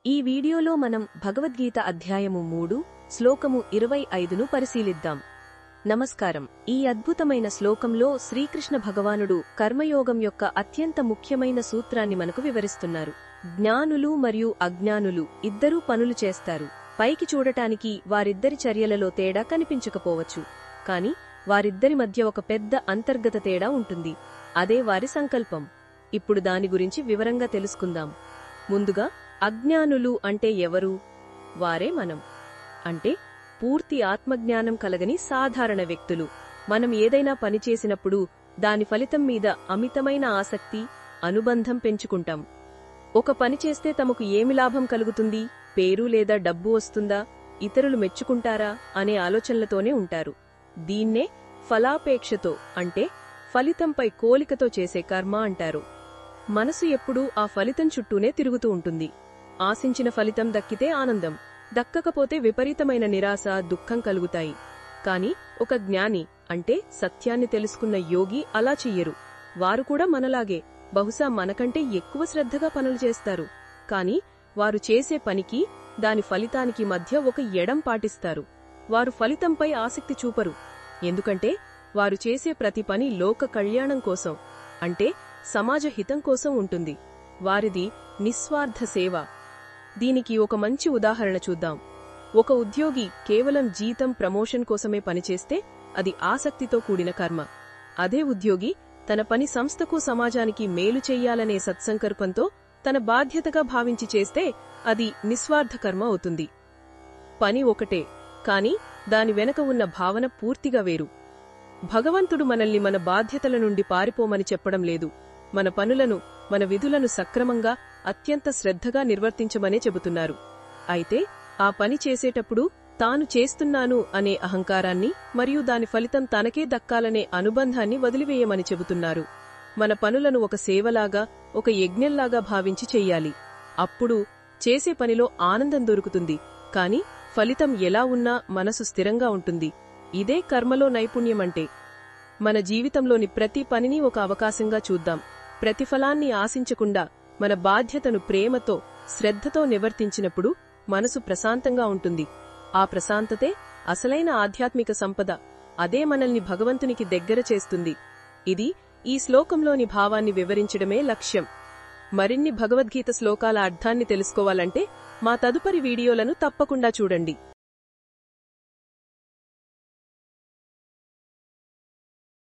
ఈ వీడియోలో మనం భగవద్గీత అధ్యాయము 3 శ్లోకము 25ను పరిశీలిద్దాం. నమస్కారం. ఈ అద్భుతమైన శ్లోకంలో శ్రీకృష్ణ భగవానుడు కర్మయోగం యొక్క అత్యంత ముఖ్యమైన సూత్రాన్ని మనకు వివరిస్తున్నారు. జ్ఞానులు మరియు అజ్ఞానులు ఇద్దరూ పనులు చేస్తారు. పైకి చూడటానికి వారిద్దరి చర్యలలో తేడా కనిపించకపోవచ్చు, కాని వారిద్దరి మధ్య ఒక పెద్ద అంతర్గత తేడా ఉంటుంది. అదే వారి సంకల్పం. ఇప్పుడు దాని గురించి వివరంగా తెలుసుకుందాం. ముందుగా అజ్ఞానులు అంటే ఎవరు? వారే మనం. అంటే పూర్తి ఆత్మజ్ఞానం కలగని సాధారణ వ్యక్తులు. మనం ఏదైనా పని చేసినప్పుడు దాని ఫలితం మీద అమితమైన ఆసక్తి, అనుబంధం పెంచుకుంటాం. ఒక పని చేస్తే తమకు ఏమి లాభం కలుగుతుంది, పేరు లేదా డబ్బు వస్తుందా, ఇతరులు మెచ్చుకుంటారా అనే ఆలోచనలతోనే ఉంటారు. దీన్నే ఫలాపేక్షతో అంటే ఫలితంపై కోలికతో చేసే కర్మ అంటారు. మనసు ఎప్పుడూ ఆ ఫలితం చుట్టూనే తిరుగుతూ ఉంటుంది. ఆశించిన ఫలితం దక్కితే ఆనందం, దక్కకపోతే విపరీతమైన నిరాశ, దుఃఖం కలుగుతాయి. కాని ఒక జ్ఞాని అంటే సత్యాన్ని తెలుసుకున్న యోగి అలా చెయ్యరు. వారు కూడా మనలాగే బహుశా మనకంటే ఎక్కువ శ్రద్ధగా పనులు చేస్తారు. కాని వారు చేసే పనికి, దాని ఫలితానికి మధ్య ఒక ఎడం పాటిస్తారు. వారు ఫలితంపై ఆసక్తి చూపరు. ఎందుకంటే వారు చేసే ప్రతి పని లోక కళ్యాణం కోసం, అంటే సమాజ హితం కోసం ఉంటుంది. వారిది నిస్వార్థ సేవ. దీనికి ఒక మంచి ఉదాహరణ చూద్దాం. ఒక ఉద్యోగి కేవలం జీతం, ప్రమోషన్ కోసమే పనిచేస్తే అది ఆసక్తితో కూడిన కర్మ. అదే ఉద్యోగి తన పని సంస్థకు, సమాజానికి మేలు చెయ్యాలనే సత్సంకల్పంతో తన బాధ్యతగా భావించి చేస్తే అది నిస్వార్థ కర్మ అవుతుంది. పని ఒకటే, కాని దాని వెనక ఉన్న భావన పూర్తిగా వేరు. భగవంతుడు మనల్ని మన బాధ్యతల నుండి పారిపోమని చెప్పడం లేదు. మన పనులను, మన విధులను సక్రమంగా, అత్యంత శ్రద్ధగా నిర్వర్తించమనే చెబుతున్నారు. అయితే ఆ పని చేసేటప్పుడు తాను చేస్తున్నాను అనే అహంకారాన్ని మరియు దాని ఫలితం తనకే దక్కాలనే అనుబంధాన్ని వదిలివేయమని చెబుతున్నారు. మన పనులను ఒక సేవలాగా, ఒక యజ్ఞంలాగా భావించి చెయ్యాలి. అప్పుడు చేసే పనిలో ఆనందం దొరుకుతుంది. కాని ఫలితం ఎలా ఉన్నా మనసు స్థిరంగా ఉంటుంది. ఇదే కర్మలో నైపుణ్యమంటే. మన జీవితంలోని ప్రతి పనిని ఒక అవకాశంగా చూద్దాం. ప్రతిఫలాన్ని ఆశించకుండా మన బాధ్యతను ప్రేమతో, శ్రద్ధతో నిర్వర్తించినప్పుడు మనసు ప్రశాంతంగా ఉంటుంది. ఆ ప్రశాంతతే అసలైన ఆధ్యాత్మిక సంపద. అదే మనల్ని భగవంతునికి దగ్గర చేస్తుంది. ఇది ఈ శ్లోకంలోని భావాన్ని వివరించడమే లక్ష్యం. మరిన్ని భగవద్గీత శ్లోకాల అర్థాన్ని తెలుసుకోవాలంటే మా తదుపరి వీడియోలను తప్పకుండా చూడండి.